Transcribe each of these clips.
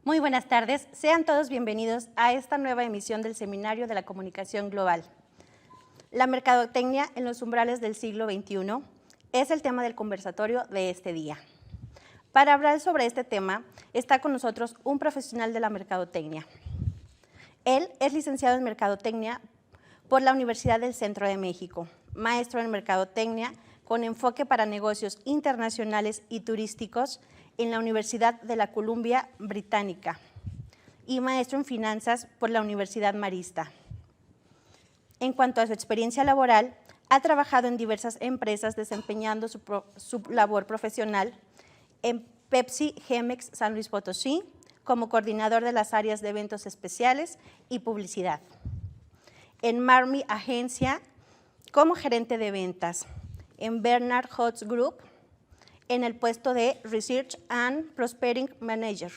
Muy buenas tardes, sean todos bienvenidos a esta nueva emisión del Seminario de la Comunicación Global. La mercadotecnia en los umbrales del siglo XXI es el tema del conversatorio de este día. Para hablar sobre este tema está con nosotros un profesional de la mercadotecnia. Él es licenciado en Mercadotecnia por la Universidad del Centro de México, maestro en Mercadotecnia con enfoque para negocios internacionales y turísticos en la Universidad de la Columbia Británica y maestro en Finanzas por la Universidad Marista. En cuanto a su experiencia laboral, ha trabajado en diversas empresas desempeñando su labor profesional en Pepsi Chemex San Luis Potosí como coordinador de las áreas de eventos especiales y publicidad. En Marmi Agencia como gerente de ventas. En Bernard Hotz Group en el puesto de Research and Prospering Manager.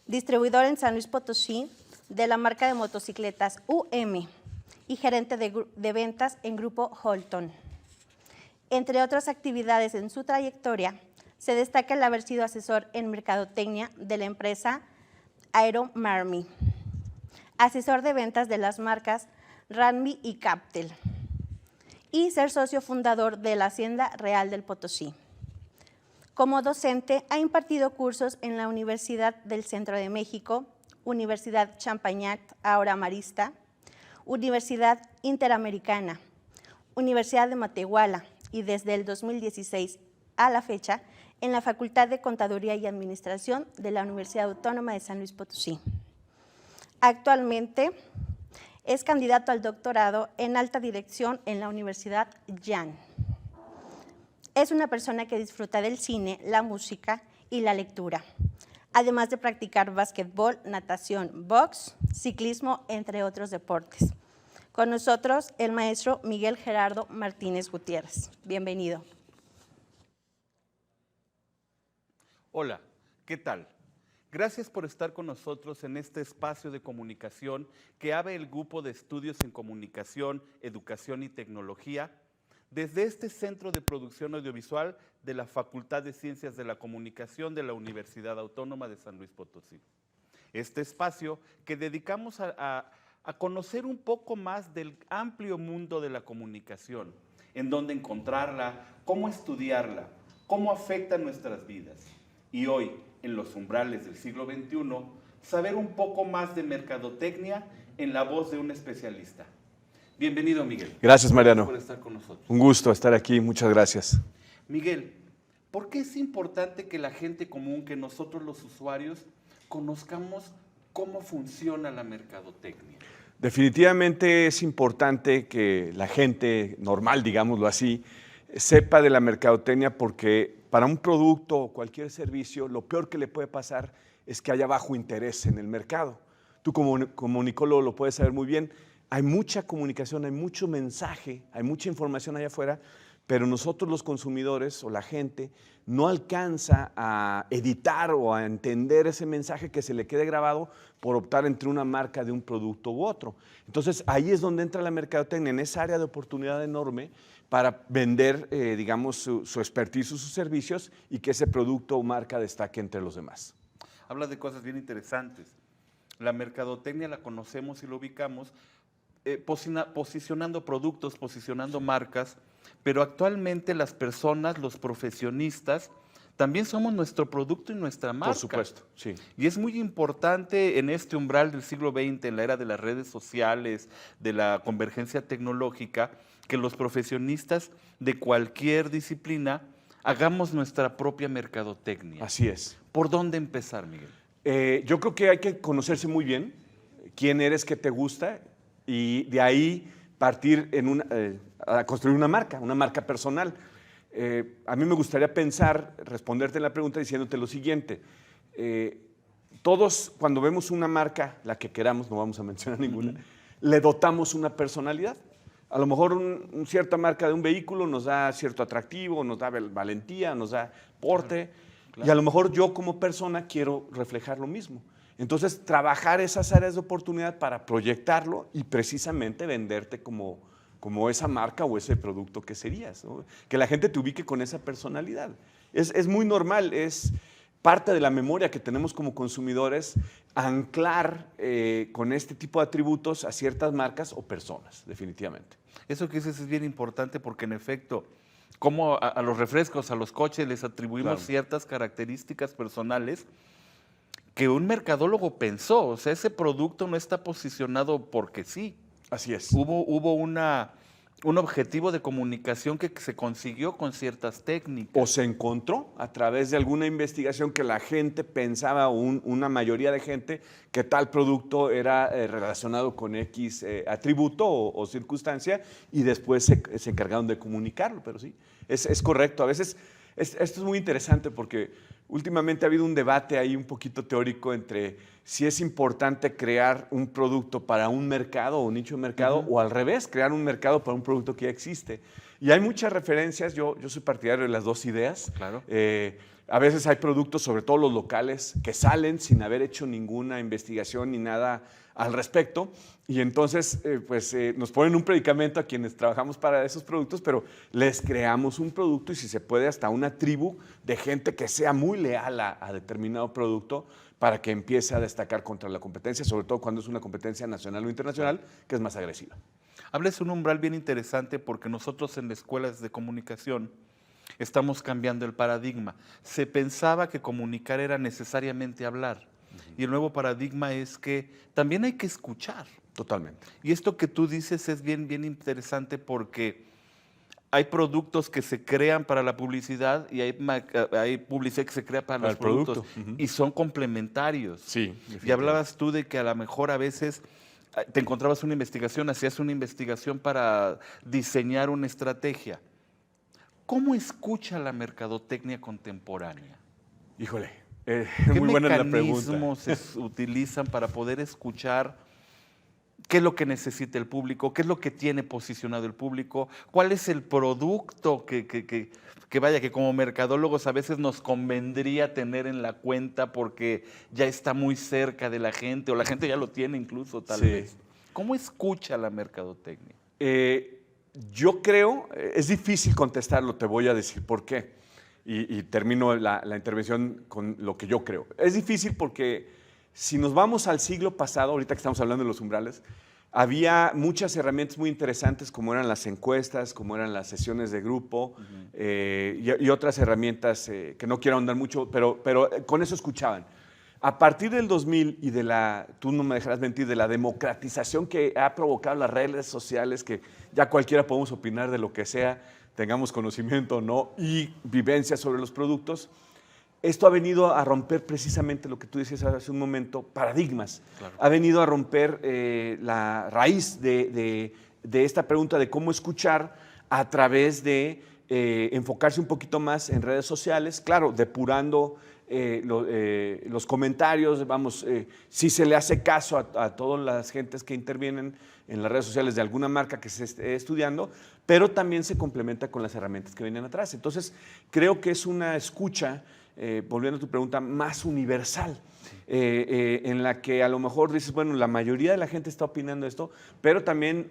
Distribuidor en San Luis Potosí de la marca de motocicletas UM y gerente de ventas en Grupo Holton. Entre otras actividades en su trayectoria, se destaca el haber sido asesor en mercadotecnia de la empresa Aero Marmi, asesor de ventas de las marcas Ranmi y Captel, y ser socio fundador de la Hacienda Real del Potosí. Como docente, ha impartido cursos en la Universidad del Centro de México, Universidad Champagnat, ahora Marista, Universidad Interamericana, Universidad de Matehuala y desde el 2016 a la fecha en la Facultad de Contaduría y Administración de la Universidad Autónoma de San Luis Potosí. Actualmente es candidato al doctorado en alta dirección en la Universidad Yan. Es una persona que disfruta del cine, la música y la lectura, además de practicar básquetbol, natación, box, ciclismo, entre otros deportes. Con nosotros, el maestro Miguel Gerardo Martínez Gutiérrez. Bienvenido. Hola, ¿qué tal? Gracias por estar con nosotros en este espacio de comunicación que abre el Grupo de Estudios en Comunicación, Educación y Tecnología desde este Centro de Producción Audiovisual de la Facultad de Ciencias de la Comunicación de la Universidad Autónoma de San Luis Potosí. Este espacio que dedicamos a conocer un poco más del amplio mundo de la comunicación, en dónde encontrarla, cómo estudiarla, cómo afecta nuestras vidas. Y hoy, en los umbrales del siglo XXI, saber un poco más de mercadotecnia en la voz de un especialista. Bienvenido, Miguel. Gracias, Mariano. Gracias por estar con nosotros. Un gusto estar aquí, muchas gracias. Miguel, ¿por qué es importante que la gente común, que nosotros los usuarios, conozcamos cómo funciona la mercadotecnia? Definitivamente es importante que la gente normal, digámoslo así, sepa de la mercadotecnia porque para un producto o cualquier servicio, lo peor que le puede pasar es que haya bajo interés en el mercado. Tú como comunicólogo lo puedes saber muy bien. Hay mucha comunicación, hay mucho mensaje, hay mucha información allá afuera, pero nosotros los consumidores o la gente no alcanza a editar o a entender ese mensaje que se le quede grabado por optar entre una marca de un producto u otro. Entonces ahí es donde entra la mercadotecnia, en esa área de oportunidad enorme para vender, digamos, su expertise, sus servicios y que ese producto o marca destaque entre los demás. Habla de cosas bien interesantes. La mercadotecnia la conocemos y la ubicamos posicionando productos, posicionando marcas, pero actualmente las personas, los profesionistas, también somos nuestro producto y nuestra marca. Por supuesto, sí. Y es muy importante en este umbral del siglo XX, en la era de las redes sociales, de la convergencia tecnológica, que los profesionistas de cualquier disciplina hagamos nuestra propia mercadotecnia. Así es. ¿Por dónde empezar, Miguel? Yo creo que hay que conocerse muy bien, quién eres, qué te gusta, y de ahí partir a construir una marca personal. A mí me gustaría responderte en la pregunta diciéndote lo siguiente. Todos, cuando vemos una marca, la que queramos, no vamos a mencionar ninguna, le dotamos una personalidad. A lo mejor una cierta marca de un vehículo nos da cierto atractivo, nos da valentía, nos da porte, claro. Y a lo mejor yo como persona quiero reflejar lo mismo. Entonces, trabajar esas áreas de oportunidad para proyectarlo y precisamente venderte como esa marca o ese producto que serías, ¿no? Que la gente te ubique con esa personalidad. Es muy normal, parte de la memoria que tenemos como consumidores, anclar con este tipo de atributos a ciertas marcas o personas, definitivamente. Eso que dices es bien importante porque en efecto, como a los refrescos, a los coches les atribuimos Claro. ciertas características personales que un mercadólogo pensó. O sea, ese producto no está posicionado porque sí. Así es. Hubo un objetivo de comunicación que se consiguió con ciertas técnicas. O se encontró a través de alguna investigación que la gente pensaba, una mayoría de gente, que tal producto era relacionado con X atributo o circunstancia, y después se encargaron de comunicarlo. Pero sí, es correcto. A veces esto es muy interesante porque últimamente ha habido un debate ahí un poquito teórico entre si es importante crear un producto para un mercado o un nicho de mercado, o al revés, crear un mercado para un producto que ya existe. Y hay muchas referencias, yo soy partidario de las dos ideas. Claro. A veces hay productos, sobre todo los locales, que salen sin haber hecho ninguna investigación ni nada al respecto, y entonces nos ponen un predicamento a quienes trabajamos para esos productos, pero les creamos un producto y si se puede hasta una tribu de gente que sea muy leal a determinado producto para que empiece a destacar contra la competencia, sobre todo cuando es una competencia nacional o internacional, que es más agresiva. Hables un umbral bien interesante porque nosotros en las escuelas de comunicación estamos cambiando el paradigma. Se pensaba que comunicar era necesariamente hablar. Y el nuevo paradigma es que también hay que escuchar. Totalmente. Y esto que tú dices es bien interesante porque hay productos que se crean para la publicidad y hay publicidad que se crea para los el producto. productos. Y son complementarios. Sí, Y hablabas tú de que a lo mejor a veces te encontrabas una investigación, hacías una investigación para diseñar una estrategia. ¿Cómo escucha la mercadotecnia contemporánea? Híjole, ¿Qué muy buena la pregunta. mecanismos se utilizan para poder escuchar qué es lo que necesita el público, qué es lo que tiene posicionado el público, cuál es el producto que vaya, que como mercadólogos a veces nos convendría tener en la cuenta porque ya está muy cerca de la gente o la gente ya lo tiene incluso tal vez? ¿Cómo escucha la mercadotecnia? Yo creo, es difícil contestarlo, te voy a decir por qué. Y termino la intervención con lo que yo creo. Es difícil porque si nos vamos al siglo pasado, ahorita que estamos hablando de los umbrales, había muchas herramientas muy interesantes como eran las encuestas, como eran las sesiones de grupo y otras herramientas que no quiero ahondar mucho, pero con eso escuchaban. A partir del 2000 y tú no me dejarás mentir, de la democratización que ha provocado las redes sociales, que ya cualquiera podemos opinar de lo que sea, tengamos conocimiento o no, y vivencia sobre los productos, esto ha venido a romper precisamente lo que tú decías hace un momento, paradigmas. Claro. Ha venido a romper la raíz de esta pregunta de cómo escuchar a través de enfocarse un poquito más en redes sociales, claro, depurando los comentarios, si se le hace caso a todas las gentes que intervienen en las redes sociales de alguna marca que se esté estudiando, pero también se complementa con las herramientas que vienen atrás. Entonces, creo que es una escucha, volviendo a tu pregunta, más universal, en la que a lo mejor dices, bueno, la mayoría de la gente está opinando esto, pero también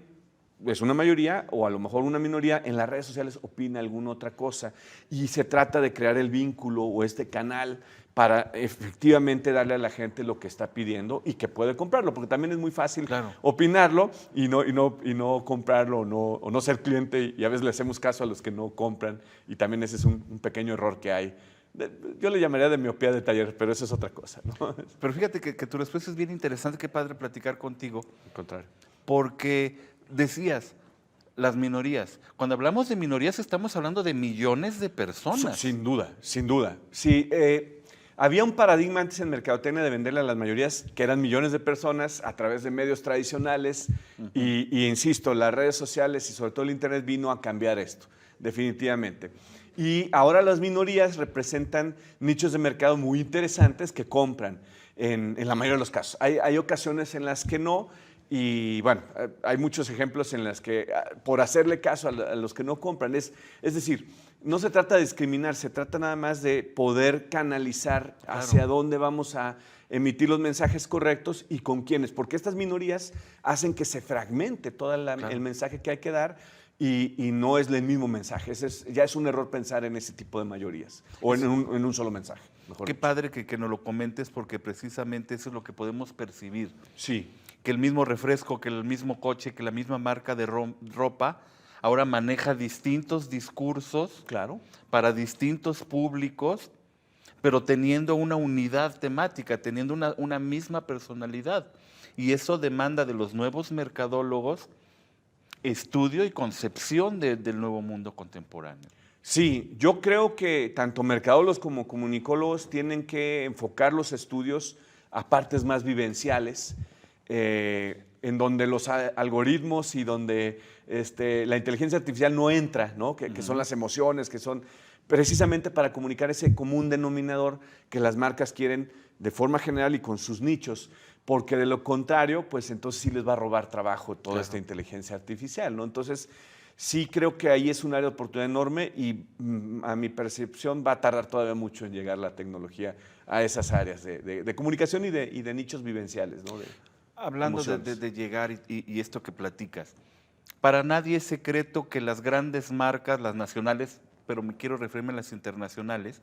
es una mayoría o a lo mejor una minoría en las redes sociales opina alguna otra cosa y se trata de crear el vínculo o este canal para efectivamente darle a la gente lo que está pidiendo y que puede comprarlo, porque también es muy fácil opinarlo y no comprarlo o no ser cliente, y a veces le hacemos caso a los que no compran, y también ese es un pequeño error que hay. Yo le llamaría de miopía de taller, pero eso es otra cosa, ¿no? Pero fíjate que tu respuesta es bien interesante, qué padre platicar contigo. Al contrario. Porque decías, las minorías. Cuando hablamos de minorías estamos hablando de millones de personas. Sin duda, sin duda. Sí, había un paradigma antes en mercadotecnia de venderle a las mayorías, que eran millones de personas a través de medios tradicionales, y insisto, las redes sociales y sobre todo el internet vino a cambiar esto, definitivamente. Y ahora las minorías representan nichos de mercado muy interesantes que compran en la mayoría de los casos. Hay ocasiones en las que no, y bueno, hay muchos ejemplos en las que por hacerle caso a los que no compran, es decir, no se trata de discriminar, se trata nada más de poder canalizar hacia dónde vamos a emitir los mensajes correctos y con quiénes, porque estas minorías hacen que se fragmente todo el mensaje que hay que dar, y no es el mismo mensaje. Ya es un error pensar en ese tipo de mayorías o en un solo mensaje. Qué padre que nos lo comentes porque precisamente eso es lo que podemos percibir. Sí. Que el mismo refresco, que el mismo coche, que la misma marca de ropa ahora maneja distintos discursos Claro. para distintos públicos, pero teniendo una unidad temática, teniendo una misma personalidad. Y eso demanda de los nuevos mercadólogos estudio y concepción del nuevo mundo contemporáneo. Sí, yo creo que tanto mercadólogos como comunicólogos tienen que enfocar los estudios a partes más vivenciales, en donde los algoritmos y donde la inteligencia artificial no entra, ¿no? Que son las emociones, que son precisamente para comunicar ese común denominador que las marcas quieren de forma general y con sus nichos, porque de lo contrario, pues entonces sí les va a robar trabajo toda esta inteligencia artificial, ¿no? Entonces, sí creo que ahí es un área de oportunidad enorme y a mi percepción va a tardar todavía mucho en llegar la tecnología a esas áreas de comunicación y de nichos vivenciales, ¿no? Hablando de llegar y esto que platicas, para nadie es secreto que las grandes marcas, las nacionales, pero me quiero referirme a las internacionales,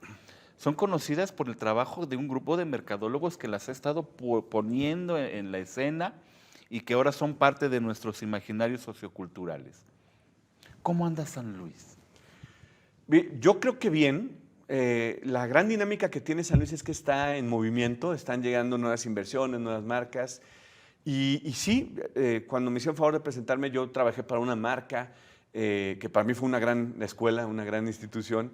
son conocidas por el trabajo de un grupo de mercadólogos que las ha estado poniendo en la escena y que ahora son parte de nuestros imaginarios socioculturales. ¿Cómo anda San Luis? Yo creo que bien. La gran dinámica que tiene San Luis es que está en movimiento, están llegando nuevas inversiones, nuevas marcas. Y sí, cuando me hicieron favor de presentarme, yo trabajé para una marca que para mí fue una gran escuela, una gran institución.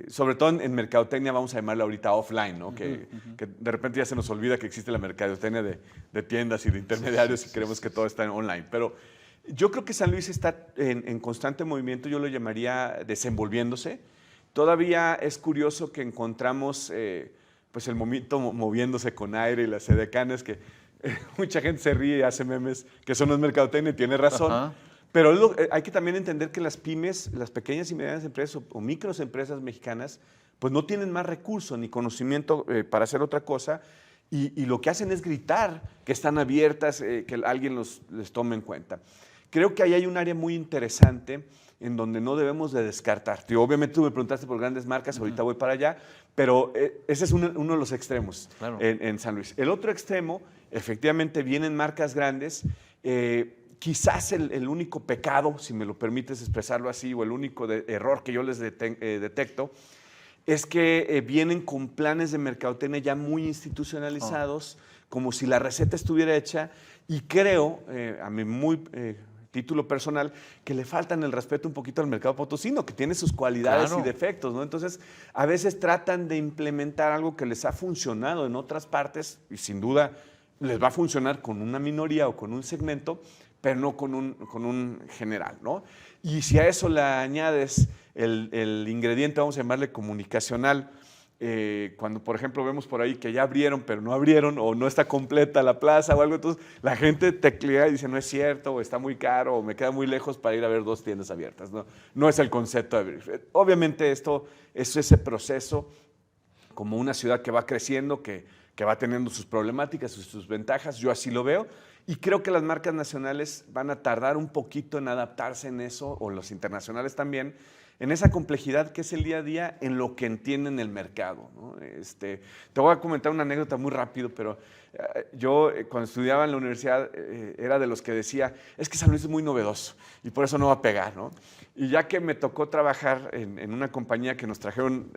Sobre todo en mercadotecnia, vamos a llamarla ahorita offline, ¿no? Que de repente ya se nos olvida que existe la mercadotecnia de tiendas y de intermediarios y creemos que todo está en online. Pero yo creo que San Luis está en constante movimiento, yo lo llamaría desenvolviéndose. Todavía es curioso que encontramos pues el momento moviéndose con aire y las edecanes, que mucha gente se ríe y hace memes que eso no es mercadotecnia y tiene razón. Ajá. Pero hay que también entender que las pymes, las pequeñas y medianas empresas o microempresas mexicanas, pues no tienen más recursos ni conocimiento para hacer otra cosa y lo que hacen es gritar que están abiertas, que alguien les tome en cuenta. Creo que ahí hay un área muy interesante en donde no debemos de descartar. Obviamente tú me preguntaste por grandes marcas, ahorita voy para allá, pero ese es uno de los extremos Claro. en San Luis. El otro extremo, efectivamente, vienen marcas grandes. Quizás el único pecado, si me lo permites expresarlo así, o el único error que yo les detecto, es que vienen con planes de mercadotecnia ya muy institucionalizados, como si la receta estuviera hecha, y creo, a mi título personal, que le faltan el respeto un poquito al mercado potosino, que tiene sus cualidades y defectos, ¿no? Entonces, a veces tratan de implementar algo que les ha funcionado en otras partes, y sin duda les va a funcionar con una minoría o con un segmento, pero no con un general, ¿no? Y si a eso le añades el ingrediente, vamos a llamarle comunicacional, cuando por ejemplo vemos por ahí que ya abrieron, pero no abrieron, o no está completa la plaza o algo, entonces la gente teclea y dice no es cierto, o está muy caro, o me queda muy lejos para ir a ver 2 tiendas abiertas, ¿no? No es el concepto de abrir. Obviamente esto es ese proceso como una ciudad que va creciendo, que va teniendo sus problemáticas, sus ventajas, yo así lo veo. Y creo que las marcas nacionales van a tardar un poquito en adaptarse en eso, o los internacionales también, en esa complejidad que es el día a día en lo que entienden el mercado, ¿no? Te voy a comentar una anécdota muy rápido, pero yo cuando estudiaba en la universidad era de los que decía, es que San Luis es muy novedoso y por eso no va a pegar, ¿no? Y ya que me tocó trabajar en una compañía que nos trajeron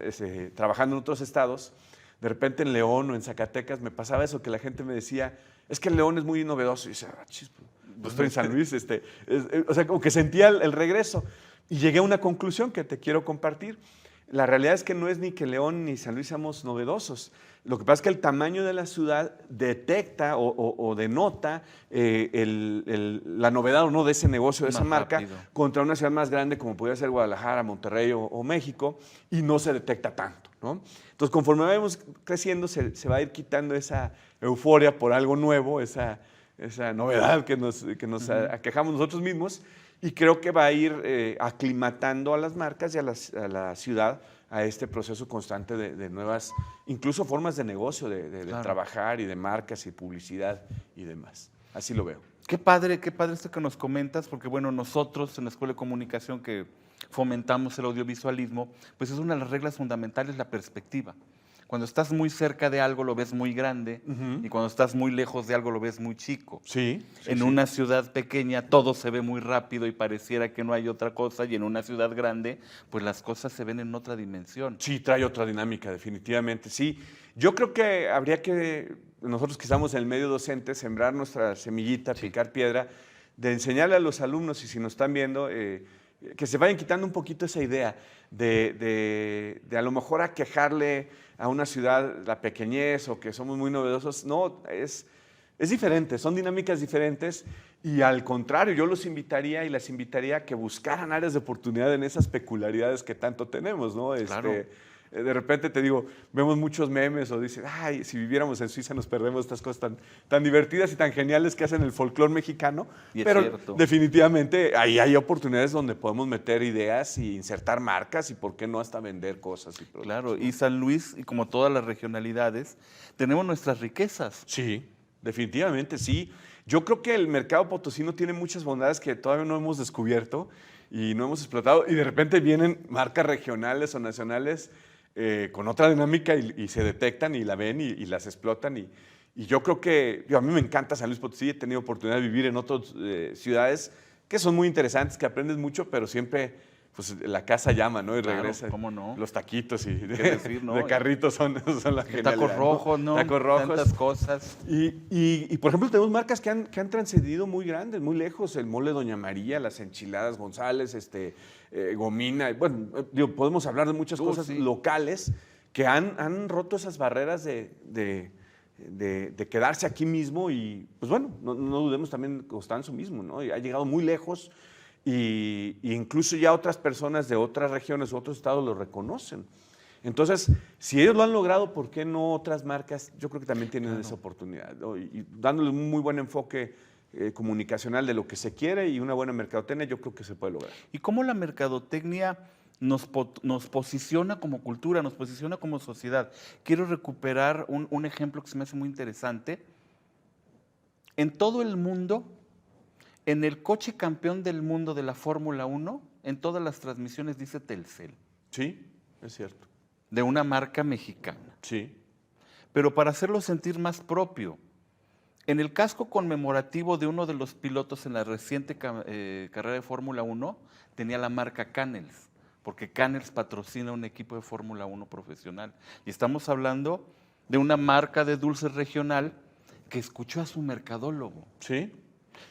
trabajando en otros estados, de repente en León o en Zacatecas me pasaba eso, que la gente me decía, es que León es muy novedoso. Y yo decía, pues estoy en San Luis. O sea, como que sentía el regreso. Y llegué a una conclusión que te quiero compartir. La realidad es que no es ni que León ni San Luis seamos novedosos. Lo que pasa es que el tamaño de la ciudad detecta o denota la novedad o no de ese negocio, de esa marca, rápido, contra una ciudad más grande como podría ser Guadalajara, Monterrey o México, y no se detecta tanto, ¿no? Entonces, conforme vamos creciendo, se va a ir quitando esa euforia por algo nuevo, esa novedad que nos aquejamos nosotros mismos, y creo que va a ir aclimatando a las marcas y a la ciudad a este proceso constante de nuevas, incluso formas de negocio, de trabajar y de marcas y publicidad y demás. Así lo veo. qué padre esto que nos comentas, porque bueno, nosotros en la Escuela de Comunicación que fomentamos el audiovisualismo, pues es una de las reglas fundamentales la perspectiva. Cuando estás muy cerca de algo lo ves muy grande y cuando estás muy lejos de algo lo ves muy chico. Sí. En una ciudad pequeña todo se ve muy rápido y pareciera que no hay otra cosa, y en una ciudad grande pues las cosas se ven en otra dimensión. Sí, trae otra dinámica, definitivamente, sí. Yo creo que habría que, nosotros que estamos en el medio docente, sembrar nuestra semillita, picar piedra, de enseñarle a los alumnos, y si nos están viendo, que se vayan quitando un poquito esa idea de a lo mejor aquejarle a una ciudad la pequeñez o que somos muy novedosos. No, es diferente, son dinámicas diferentes, y al contrario, yo los invitaría y las invitaría a que buscaran áreas de oportunidad en esas peculiaridades que tanto tenemos, ¿no? Claro. De repente te digo, vemos muchos memes o dicen, ay, si viviéramos en Suiza nos perdemos estas cosas tan divertidas y tan geniales que hacen el folclore mexicano. Y es pero cierto. definitivamente ahí hay oportunidades donde podemos meter ideas y insertar marcas y por qué no hasta vender cosas y productos. Claro, y San Luis, y como todas las regionalidades, tenemos nuestras riquezas. Sí, definitivamente sí. Yo creo que el mercado potosino tiene muchas bondades que todavía no hemos descubierto y no hemos explotado, y de repente vienen marcas regionales o nacionales con otra dinámica y se detectan y la ven y las explotan. Y yo creo que a mí me encanta San Luis Potosí, he tenido oportunidad de vivir en otras ciudades que son muy interesantes, que aprendes mucho, pero siempre pues, la casa llama, ¿no? Y Claro, regresa. ¿cómo no? Los taquitos y decir, ¿no? de carritos son la genialidad. Tacos rojos, ¿no? Tacos rojos. Tantas cosas. Y, por ejemplo, tenemos marcas que han trascendido muy grandes, muy lejos. El mole Doña María, las enchiladas González, Gomina. Bueno, podemos hablar de muchas cosas sí. locales que han roto esas barreras de quedarse aquí mismo. Y, pues bueno, no dudemos también Constanzo mismo, ¿no? Y ha llegado muy lejos. Y incluso ya otras personas de otras regiones, otros estados lo reconocen. Entonces, si ellos lo han logrado, ¿por qué no otras marcas? Yo creo que también tienen esa oportunidad, ¿no? Y dándole un muy buen enfoque comunicacional de lo que se quiere y una buena mercadotecnia, yo creo que se puede lograr. ¿Y cómo la mercadotecnia nos posiciona como cultura, nos posiciona como sociedad? Quiero recuperar un ejemplo que se me hace muy interesante. En todo el mundo, en el coche campeón del mundo de la Fórmula 1, en todas las transmisiones dice Telcel. Sí, es cierto. De una marca mexicana. Sí. Pero para hacerlo sentir más propio, en el casco conmemorativo de uno de los pilotos en la reciente carrera de Fórmula 1, tenía la marca Canels, porque Canels patrocina un equipo de Fórmula 1 profesional. Y estamos hablando de una marca de dulces regional que escuchó a su mercadólogo. Sí.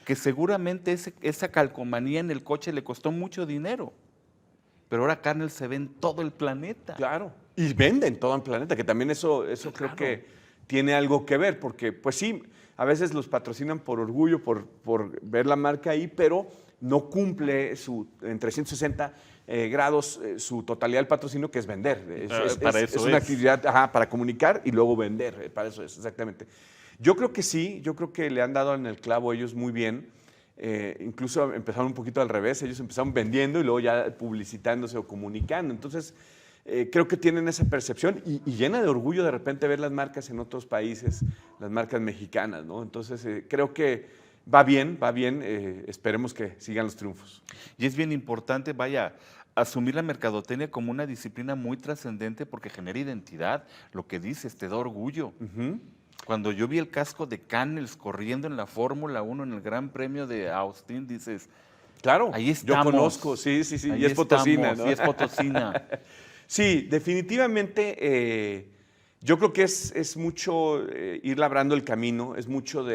Que seguramente esa calcomanía en el coche le costó mucho dinero. Pero ahora Canels se ve en todo el planeta. Claro. Y venden todo el planeta, que también eso Claro. creo que tiene algo que ver, porque pues sí, a veces los patrocinan por orgullo, por ver la marca ahí, pero no cumple en 360 grados su totalidad del patrocinio, que es vender. Es una actividad para comunicar y luego vender, para eso es, exactamente. Yo creo que sí, yo creo que le han dado en el clavo ellos muy bien. Incluso empezaron un poquito al revés, ellos empezaron vendiendo y luego ya publicitándose o comunicando. Entonces, creo que tienen esa percepción y llena de orgullo de repente ver las marcas en otros países, las marcas mexicanas, ¿no? Entonces, creo que va bien, esperemos que sigan los triunfos. Y es bien importante, asumir la mercadotecnia como una disciplina muy trascendente porque genera identidad. Lo que dices, te da orgullo. Cuando yo vi el casco de Canels corriendo en la Fórmula 1 en el Gran Premio de Austin, dices, claro, ahí estamos. Yo conozco, sí, Ahí y es potosina, ¿no? Y es potosina. Sí, definitivamente yo creo que es mucho ir labrando el camino, es mucho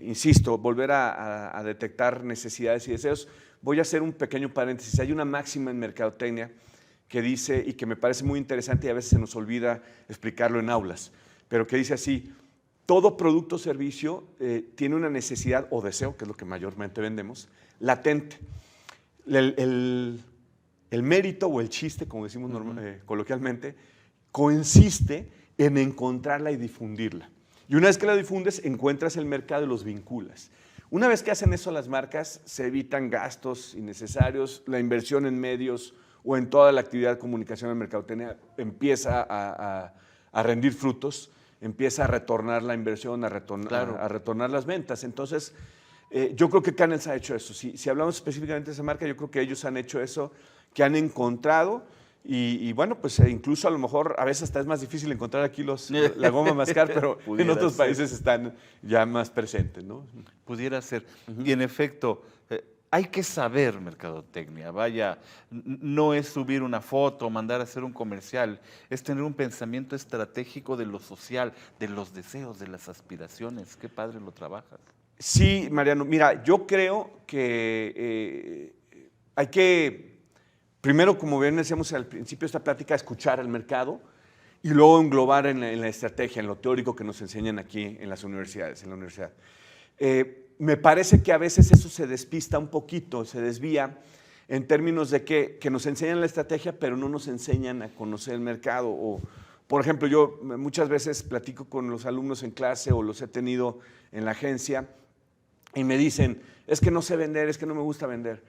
insisto, volver a detectar necesidades y deseos. Voy a hacer un pequeño paréntesis. Hay una máxima en mercadotecnia que dice, y que me parece muy interesante y a veces se nos olvida explicarlo en aulas, pero que dice así: todo producto o servicio tiene una necesidad o deseo, que es lo que mayormente vendemos, latente. El mérito o el chiste, como decimos coloquialmente, consiste en encontrarla y difundirla. Y una vez que la difundes, encuentras el mercado y los vinculas. Una vez que hacen eso las marcas, se evitan gastos innecesarios, la inversión en medios o en toda la actividad de comunicación en mercadotecnia empieza a rendir frutos. empieza a retornar la inversión, Claro. a retornar las ventas. Entonces, yo creo que Canels ha hecho eso. Si hablamos específicamente de esa marca, yo creo que ellos han hecho eso, que han encontrado. Y bueno, pues incluso a lo mejor a veces hasta es más difícil encontrar aquí la goma mascar, pero en Pudiera otros ser. países están ya más presentes, ¿no? Pudiera ser. Y en efecto, hay que saber mercadotecnia. Vaya, no es subir una foto, mandar a hacer un comercial, es tener un pensamiento estratégico de lo social, de los deseos, de las aspiraciones. Qué padre lo trabajas. Sí, Mariano, mira, yo creo que hay que, primero, como bien decíamos al principio de esta plática, escuchar al mercado y luego englobar en la estrategia, en lo teórico que nos enseñan aquí en las universidades, en la universidad. Me parece que a veces eso se despista un poquito, se desvía en términos de que nos enseñan la estrategia, pero no nos enseñan a conocer el mercado. O, por ejemplo, yo muchas veces platico con los alumnos en clase o los he tenido en la agencia y me dicen, es que no sé vender, es que no me gusta vender.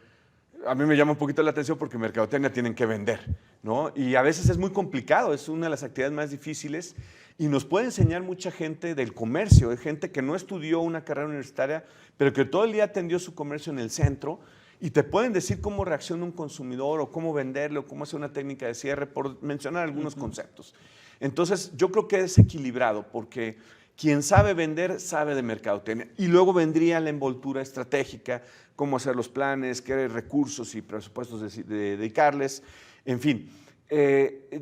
A mí me llama un poquito la atención porque en mercadotecnia tienen que vender, ¿no? Y a veces es muy complicado, es una de las actividades más difíciles y nos puede enseñar mucha gente del comercio, hay gente que no estudió una carrera universitaria, pero que todo el día atendió su comercio en el centro y te pueden decir cómo reacciona un consumidor o cómo venderle o cómo hacer una técnica de cierre, por mencionar algunos conceptos. Entonces, yo creo que es equilibrado porque quien sabe vender, sabe de mercadotecnia. Y luego vendría la envoltura estratégica, cómo hacer los planes, qué recursos y presupuestos de dedicarles, en fin.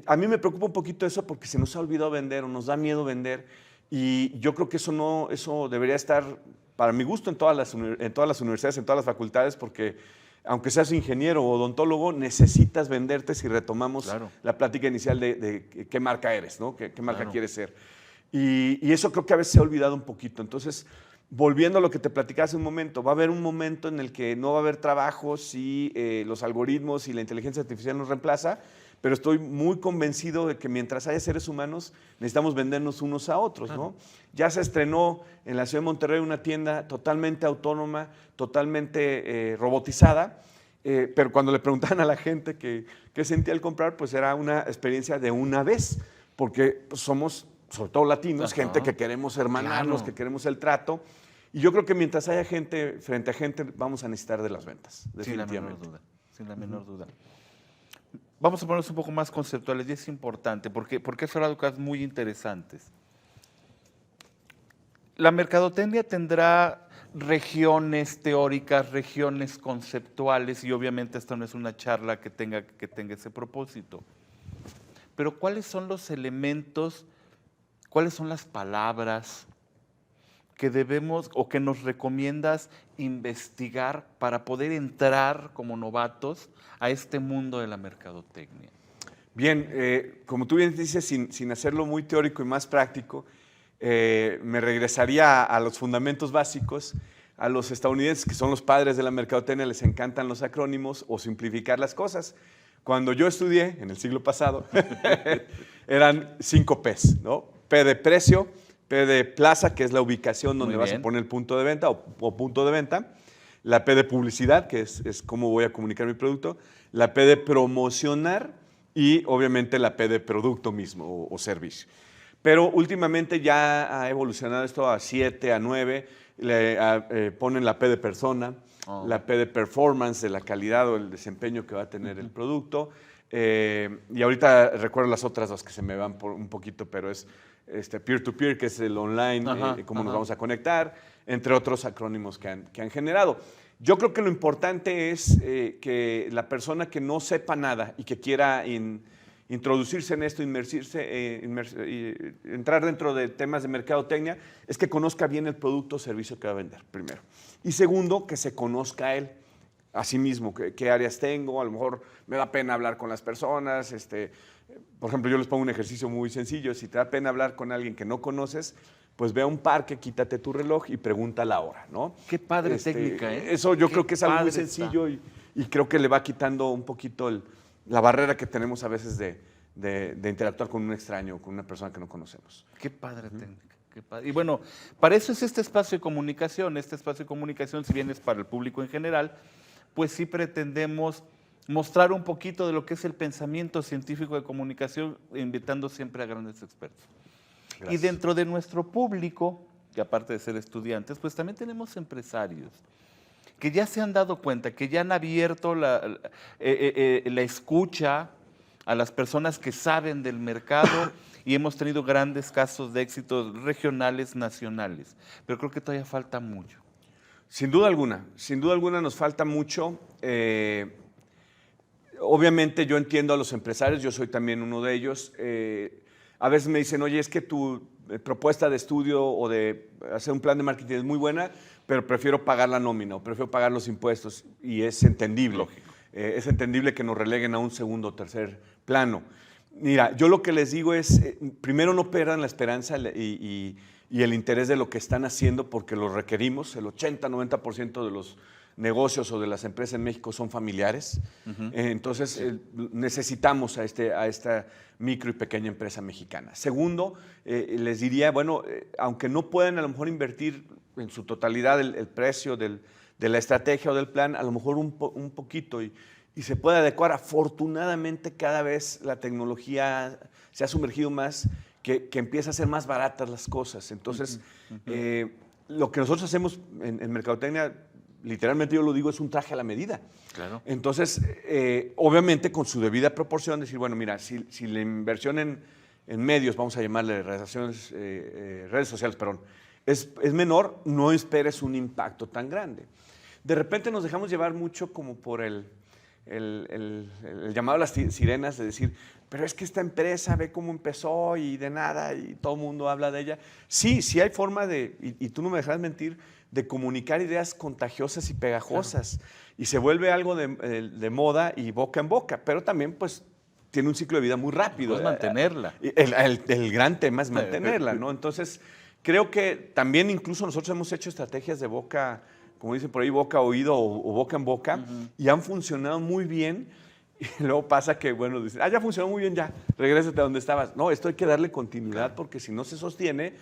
A mí me preocupa un poquito eso porque se nos ha olvidado vender o nos da miedo vender y yo creo que eso debería estar, para mi gusto, en todas las universidades, en todas las facultades, porque aunque seas ingeniero o odontólogo, necesitas venderte si retomamos Claro. la plática inicial de qué marca eres, ¿no? ¿Qué marca Claro. quieres ser? Y eso creo que a veces se ha olvidado un poquito. Entonces, volviendo a lo que te platicaba hace un momento, va a haber un momento en el que no va a haber trabajo si los algoritmos y la inteligencia artificial nos reemplaza, pero estoy muy convencido de que mientras haya seres humanos necesitamos vendernos unos a otros, ¿no? Ya se estrenó en la ciudad de Monterrey una tienda totalmente autónoma, totalmente robotizada, pero cuando le preguntaban a la gente qué sentía al comprar, pues era una experiencia de una vez, porque pues, somos, sobre todo latinos, Ajá. gente que queremos hermanarnos, Claro. que queremos el trato, y yo creo que mientras haya gente frente a gente, vamos a necesitar de las ventas, Sin la menor definitivamente. duda. Sin la menor duda. Vamos a ponernos un poco más conceptuales y es importante porque has hablado de cosas muy interesantes. La mercadotecnia tendrá regiones teóricas, regiones conceptuales y obviamente esta no es una charla que tenga ese propósito. Pero ¿cuáles son los elementos, cuáles son las palabras que debemos o que nos recomiendas investigar para poder entrar como novatos a este mundo de la mercadotecnia? Bien, como tú bien dices, sin hacerlo muy teórico y más práctico, me regresaría a los fundamentos básicos. A los estadounidenses, que son los padres de la mercadotecnia, les encantan los acrónimos o simplificar las cosas. Cuando yo estudié, en el siglo pasado, eran 5 P's, ¿no? P de precio, P de plaza, que es la ubicación donde Muy vas a bien. poner el punto de venta o punto de venta. La P de publicidad, que es cómo voy a comunicar mi producto. La P de promocionar y obviamente la P de producto mismo o servicio. Pero últimamente ya ha evolucionado esto a 7, a 9. Ponen la P de persona, la P de performance, de la calidad o el desempeño que va a tener el producto. Y ahorita recuerdo las otras dos que se me van por un poquito, pero es peer-to-peer, que es el online, cómo nos vamos a conectar, entre otros acrónimos que han generado. Yo creo que lo importante es que la persona que no sepa nada y que quiera introducirse en esto, entrar dentro de temas de mercadotecnia, es que conozca bien el producto o servicio que va a vender, primero. Y segundo, que se conozca a él, a sí mismo, qué áreas tengo, a lo mejor me da pena hablar con las personas. Por ejemplo, yo les pongo un ejercicio muy sencillo, si te da pena hablar con alguien que no conoces, pues ve a un parque, quítate tu reloj y pregunta la hora, ¿no? Qué padre técnica, ¿eh? Eso yo Qué creo que es algo muy padre sencillo y creo que le va quitando un poquito la barrera que tenemos a veces de interactuar con un extraño, con una persona que no conocemos. Qué padre técnica. Qué padre. Y bueno, para eso es este espacio de comunicación. Este espacio de comunicación, si bien es para el público en general, pues sí pretendemos mostrar un poquito de lo que es el pensamiento científico de comunicación, invitando siempre a grandes expertos. Y Gracias. dentro de nuestro público, que aparte de ser estudiantes, pues también tenemos empresarios que ya se han dado cuenta, que ya han abierto la escucha a las personas que saben del mercado y hemos tenido grandes casos de éxitos regionales, nacionales. Pero creo que todavía falta mucho. Sin duda alguna nos falta mucho. Obviamente yo entiendo a los empresarios, yo soy también uno de ellos. A veces me dicen, oye, es que tu propuesta de estudio o de hacer un plan de marketing es muy buena, pero prefiero pagar la nómina o prefiero pagar los impuestos, y es entendible. Lógico. Es entendible que nos releguen a un segundo o tercer plano. Mira, yo lo que les digo es, primero no pierdan la esperanza y el interés de lo que están haciendo, porque lo requerimos. El 80-90% de los negocios o de las empresas en México son familiares. Entonces, necesitamos a esta micro y pequeña empresa mexicana. Segundo, les diría, bueno, aunque no puedan a lo mejor invertir en su totalidad el precio de la estrategia o del plan, a lo mejor un poquito, y se puede adecuar. Afortunadamente, cada vez la tecnología se ha sumergido más, que empieza a ser más baratas las cosas. Entonces, lo que nosotros hacemos en Mercadotecnia, literalmente yo lo digo, es un traje a la medida. Claro. Entonces, obviamente con su debida proporción, decir, bueno, mira, si la inversión en medios, vamos a llamarle redes sociales, perdón, es menor, no esperes un impacto tan grande. De repente nos dejamos llevar mucho como por el llamado a las sirenas, de decir, pero es que esta empresa ve cómo empezó y de nada, y todo el mundo habla de ella. Sí hay forma de, y tú no me dejarás mentir, de comunicar ideas contagiosas y pegajosas. Claro. Y se vuelve algo de moda y boca en boca, pero también pues tiene un ciclo de vida muy rápido. Es mantenerla. El gran tema es mantenerla, ¿no? Entonces, creo que también incluso nosotros hemos hecho estrategias de boca, como dicen por ahí, boca a oído o boca en boca, y han funcionado muy bien. Y luego pasa que, bueno, dicen, ya funcionó muy bien, ya, regrésate a donde estabas. No, esto hay que darle continuidad, porque si no se sostiene,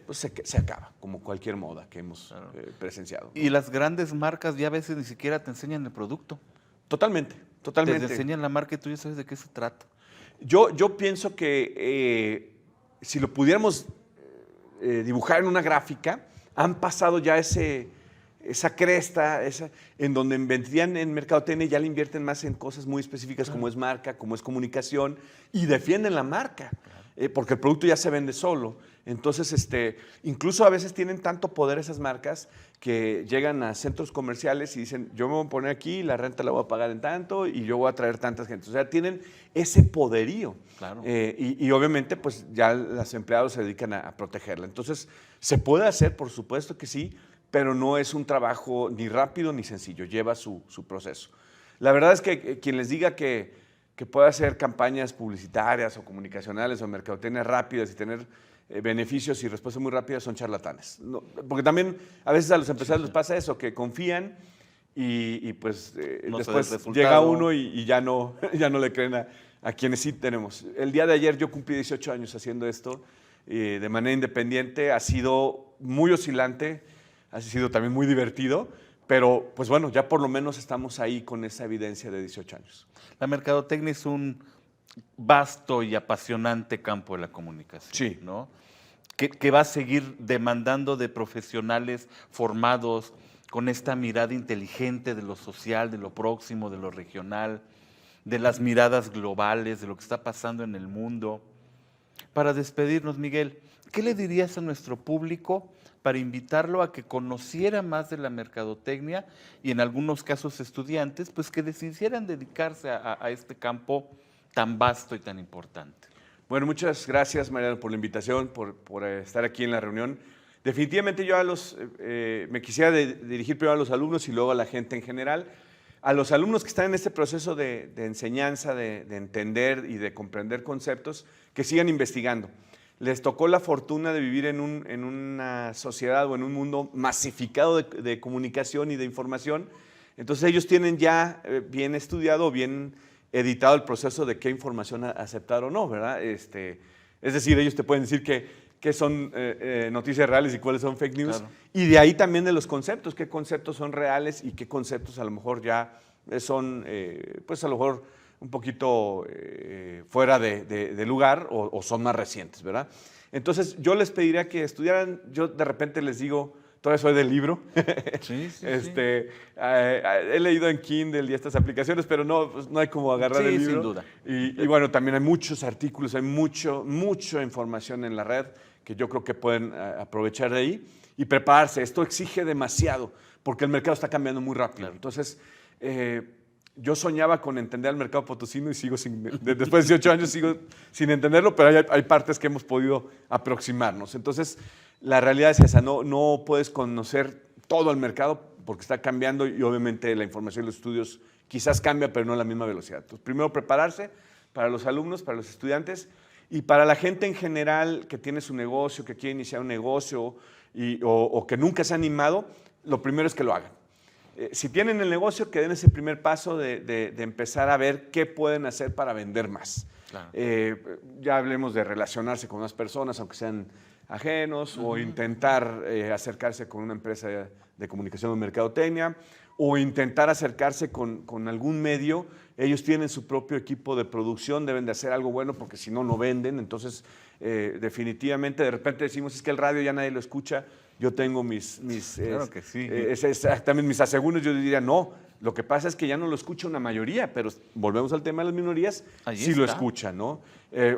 pues se acaba, como cualquier moda que hemos presenciado, ¿no? Y las grandes marcas ya a veces ni siquiera te enseñan el producto. Totalmente. Te enseñan la marca y tú ya sabes de qué se trata. Yo pienso que si lo pudiéramos dibujar en una gráfica, han pasado ya esa cresta, en donde invertían en mercadotecnia, ya le invierten más en cosas muy específicas, como es marca, como es comunicación, y defienden la marca, porque el producto ya se vende solo. Entonces, incluso a veces tienen tanto poder esas marcas que llegan a centros comerciales y dicen, yo me voy a poner aquí, la renta la voy a pagar en tanto y yo voy a traer tantas gente. O sea, tienen ese poderío. Claro. Y obviamente, pues ya los empleados se dedican a protegerla. Entonces, ¿se puede hacer? Por supuesto que sí, pero no es un trabajo ni rápido ni sencillo, lleva su proceso. La verdad es que quien les diga que puede hacer campañas publicitarias o comunicacionales o mercadotecnia rápidas y tener beneficios y respuestas muy rápidas son charlatanes. No, porque también a veces a los empresarios les pasa eso, que confían y pues no después llega uno y ya no le creen a quienes sí tenemos. El día de ayer yo cumplí 18 años haciendo esto de manera independiente. Ha sido muy oscilante, ha sido también muy divertido, pero pues bueno, ya por lo menos estamos ahí con esa evidencia de 18 años. La mercadotecnia es un vasto y apasionante campo de la comunicación, sí, ¿no? Que va a seguir demandando de profesionales formados con esta mirada inteligente de lo social, de lo próximo, de lo regional, de las miradas globales, de lo que está pasando en el mundo. Para despedirnos, Miguel, ¿qué le dirías a nuestro público para invitarlo a que conociera más de la mercadotecnia y en algunos casos estudiantes, pues que decidieran dedicarse a este campo tan vasto y tan importante? Bueno, muchas gracias, Mariano, por la invitación, por estar aquí en la reunión. Definitivamente yo me quisiera dirigir primero a los alumnos y luego a la gente en general. A los alumnos que están en este proceso de enseñanza, de entender y de comprender conceptos, que sigan investigando. Les tocó la fortuna de vivir en una sociedad o en un mundo masificado de comunicación y de información. Entonces ellos tienen ya bien estudiado, bien editado el proceso de qué información aceptar o no, ¿verdad? Es decir, ellos te pueden decir qué son noticias reales y cuáles son fake news. Claro. Y de ahí también de los conceptos, qué conceptos son reales y qué conceptos a lo mejor ya son, pues a lo mejor un poquito fuera de lugar o son más recientes, ¿verdad? Entonces, yo les pediría que estudiaran, yo de repente les digo, todavía soy del libro, Sí, sí, he leído en Kindle y estas aplicaciones, pero pues no hay como agarrar Sí, el libro. sin duda. Y bueno, también hay muchos artículos, hay mucha información en la red que yo creo que pueden aprovechar de ahí y prepararse. Esto exige demasiado porque el mercado está cambiando muy rápido. Claro. Entonces, yo soñaba con entender el mercado potosino y sigo después de 18 años sigo sin entenderlo, pero hay partes que hemos podido aproximarnos. Entonces, la realidad es esa, no puedes conocer todo el mercado porque está cambiando y obviamente la información y los estudios quizás cambia, pero no a la misma velocidad. Entonces, primero prepararse para los alumnos, para los estudiantes y para la gente en general que tiene su negocio, que quiere iniciar un negocio o que nunca se ha animado, lo primero es que lo hagan. Si tienen el negocio, que den ese primer paso de empezar a ver qué pueden hacer para vender más. Claro. Ya hablemos de relacionarse con más personas, aunque sean ajenos, o intentar acercarse con una empresa de comunicación o mercadotecnia, o intentar acercarse con algún medio. Ellos tienen su propio equipo de producción, deben de hacer algo bueno porque si no, no venden. Entonces, definitivamente, de repente decimos, es que el radio ya nadie lo escucha. Yo tengo Claro que sí. Exactamente, mis asegúnes, yo diría, no, lo que pasa es que ya no lo escucha una mayoría, pero volvemos al tema de las minorías, Allí sí lo está. escuchan, ¿no?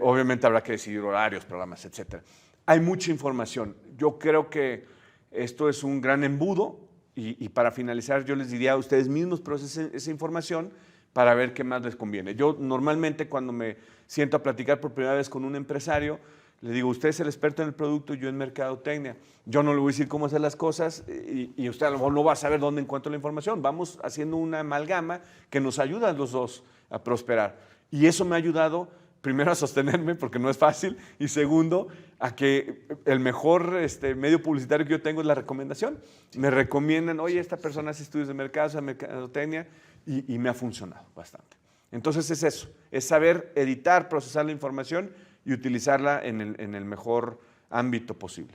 Obviamente habrá que decidir horarios, programas, etcétera. Hay mucha información. Yo creo que esto es un gran embudo y para finalizar yo les diría a ustedes mismos procesen esa información para ver qué más les conviene. Yo normalmente cuando me siento a platicar por primera vez con un empresario, le digo, usted es el experto en el producto, yo en mercadotecnia. Yo no le voy a decir cómo hacer las cosas y usted a lo mejor no va a saber dónde encuentro la información. Vamos haciendo una amalgama que nos ayuda a los dos a prosperar. Y eso me ha ayudado, primero, a sostenerme, porque no es fácil, y segundo, a que el mejor medio publicitario que yo tengo es la recomendación. Me recomiendan, oye, esta persona hace estudios de mercado, hace mercadotecnia, y me ha funcionado bastante. Entonces es eso, es saber editar, procesar la información y utilizarla en el mejor ámbito posible.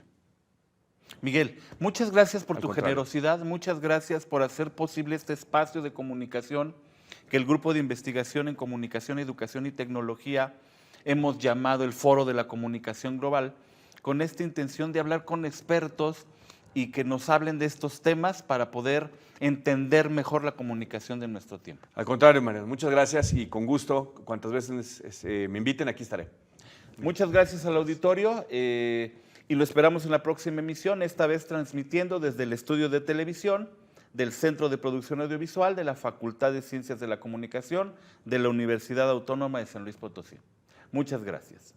Miguel, muchas gracias por Al tu contrario. generosidad, muchas gracias por hacer posible este espacio de comunicación que el Grupo de Investigación en Comunicación, Educación y Tecnología hemos llamado el Foro de la Comunicación Global, con esta intención de hablar con expertos y que nos hablen de estos temas para poder entender mejor la comunicación de nuestro tiempo. Al contrario, Mariano, muchas gracias y con gusto, cuantas veces me inviten, aquí estaré. Muchas gracias al auditorio y lo esperamos en la próxima emisión, esta vez transmitiendo desde el estudio de televisión del Centro de Producción Audiovisual de la Facultad de Ciencias de la Comunicación de la Universidad Autónoma de San Luis Potosí. Muchas gracias.